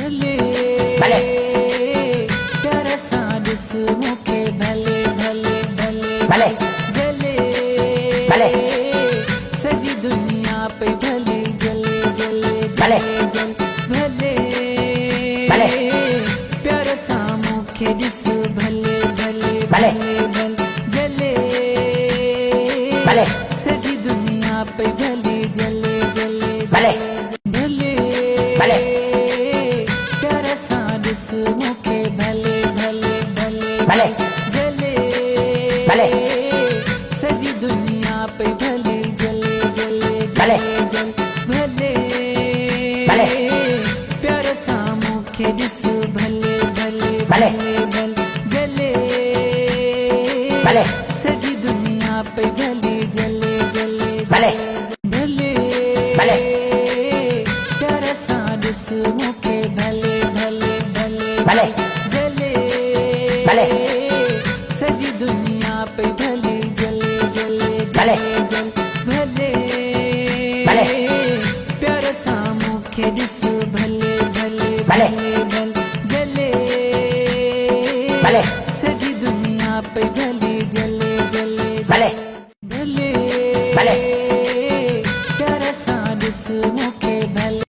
भले भले प्यारा सा दिस मुखे भले भले भले भले जले भले सजी दुनिया पे भले जले जले भले जल भले भले प्यारा सा मुखे दिस भले भले भले भले जले भले सजी दुनिया पे भले जले जले भले भले भले प्यारा सा दिस मुखे भले भले भले भले जले भले सजी दुनिया पे भले जले जले भले जल भले भले प्यारा सा मुखे दिस भले भले भले भले जले भले सजी दुनिया पे भले जले जले भले भले भले प्यारा सा दिस मुखे भले भले भले भले जले भले सजी दुनिया पे भले जले जले भले जल भले भले प्यारा सा मुखे दिस भले भले भले भले जले भले